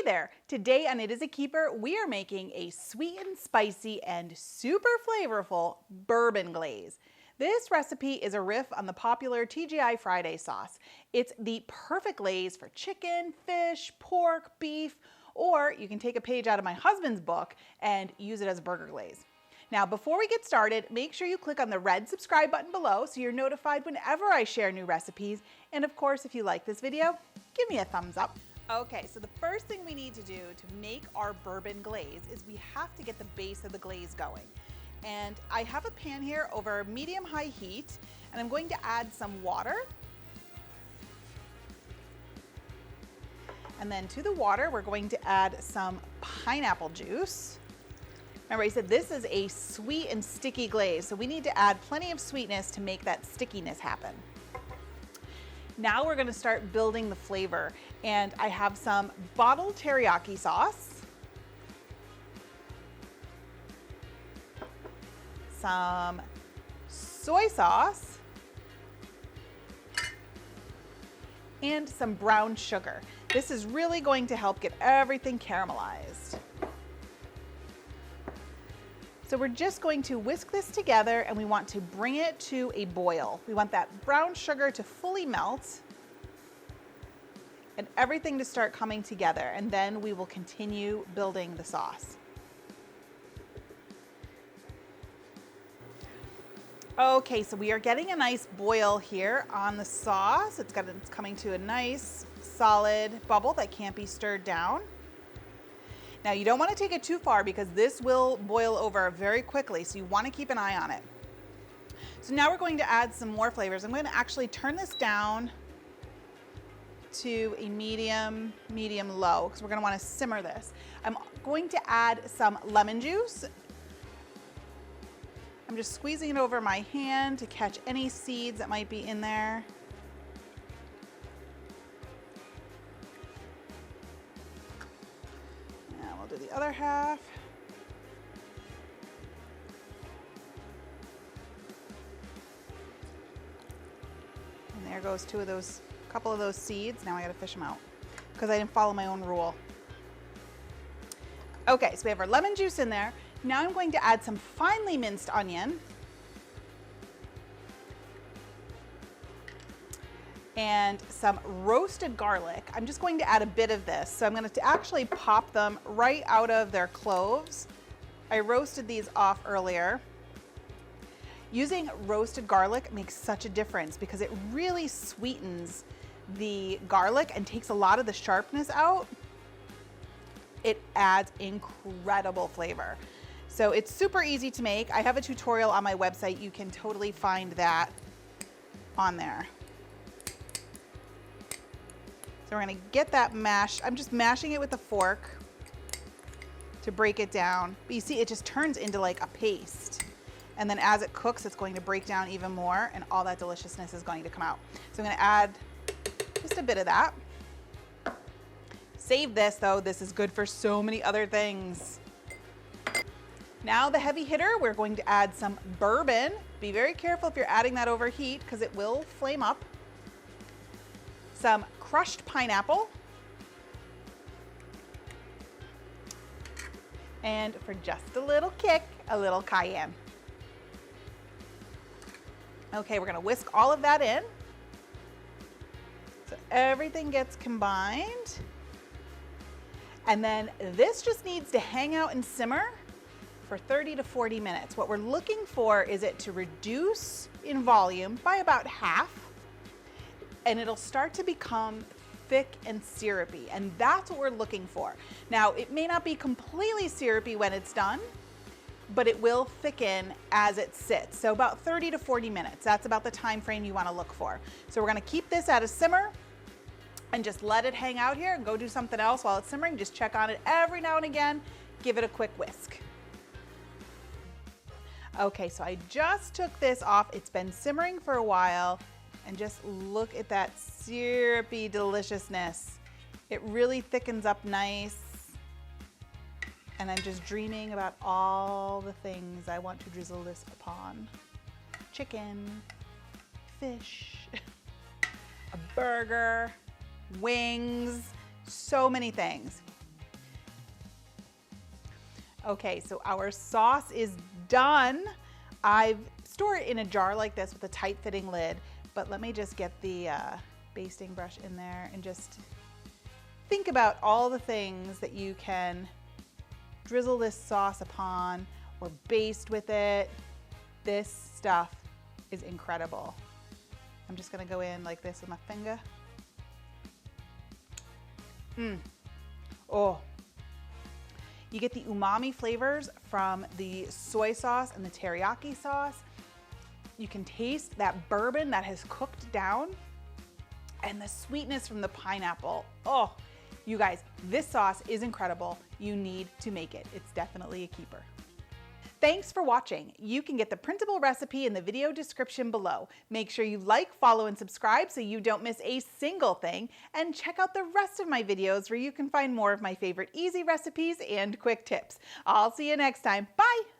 there! Today on It Is a Keeper, we are making a sweet and spicy and super flavorful bourbon glaze. This recipe is a riff on the popular TGI Friday sauce. It's the perfect glaze for chicken, fish, pork, beef, or you can take a page out of my husband's book and use it as a burger glaze. Now, before we get started, make sure you click on the red subscribe button below so you're notified whenever I share new recipes. And of course, if you like this video, give me a thumbs up. Okay, so the first thing we need to do to make our bourbon glaze is we have to get the base of the glaze going. And I have a pan here over medium-high heat, and I'm going to add some water. And then to the water, we're going to add some pineapple juice. Remember, I said this is a sweet and sticky glaze, so we need to add plenty of sweetness to make that stickiness happen. Now we're going to start building the flavor, and I have some bottled teriyaki sauce, some soy sauce, and some brown sugar. This is really going to help get everything caramelized. So we're just going to whisk this together, and we want to bring it to a boil. We want that brown sugar to fully melt and everything to start coming together, and then we will continue building the sauce. Okay, so we are getting a nice boil here on the sauce. It's coming to a nice solid bubble that can't be stirred down. Now, you don't want to take it too far because this will boil over very quickly, so you want to keep an eye on it. So now we're going to add some more flavors. I'm going to actually turn this down to a medium low because we're going to want to simmer this. I'm going to add some lemon juice. I'm just squeezing it over my hand to catch any seeds that might be in there. The other half. And there goes a couple of those seeds. Now I gotta fish them out because I didn't follow my own rule. Okay, so we have our lemon juice in there. Now I'm going to add some finely minced onion and some roasted garlic. I'm just going to add a bit of this. So I'm going to actually pop them right out of their cloves. I roasted these off earlier. Using roasted garlic makes such a difference because it really sweetens the garlic and takes a lot of the sharpness out. It adds incredible flavor. So it's super easy to make. I have a tutorial on my website. You can totally find that on there. So we're gonna get that mashed. I'm just mashing it with a fork to break it down. But you see, it just turns into like a paste. And then as it cooks, it's going to break down even more, and all that deliciousness is going to come out. So I'm gonna add just a bit of that. Save this though, this is good for so many other things. Now the heavy hitter, we're going to add some bourbon. Be very careful if you're adding that over heat because it will flame up. Some crushed pineapple, and for just a little kick, a little cayenne. Okay, we're gonna whisk all of that in so everything gets combined, and then this just needs to hang out and simmer for 30 to 40 minutes. What we're looking for is it to reduce in volume by about half, and it'll start to become thick and syrupy, and that's what we're looking for. Now, it may not be completely syrupy when it's done, but it will thicken as it sits. So about 30 to 40 minutes, that's about the time frame you want to look for. So we're going to keep this at a simmer and just let it hang out here and go do something else while it's simmering. Just check on it every now and again, give it a quick whisk. Okay, so I just took this off. It's been simmering for a while. And just look at that syrupy deliciousness. It really thickens up nice. And I'm just dreaming about all the things I want to drizzle this upon. Chicken, fish, a burger, wings, so many things. Okay, so our sauce is done. I've stored it in a jar like this with a tight fitting lid, but let me just get the basting brush in there and just think about all the things that you can drizzle this sauce upon or baste with it. This stuff is incredible. I'm just gonna go in like this with my finger. Oh, you get the umami flavors from the soy sauce and the teriyaki sauce. You can taste that bourbon that has cooked down and the sweetness from the pineapple. Oh, you guys, this sauce is incredible. You need to make it. It's definitely a keeper. Thanks for watching. You can get the printable recipe in the video description below. Make sure you like, follow, and subscribe so you don't miss a single thing. And check out the rest of my videos where you can find more of my favorite easy recipes and quick tips. I'll see you next time. Bye!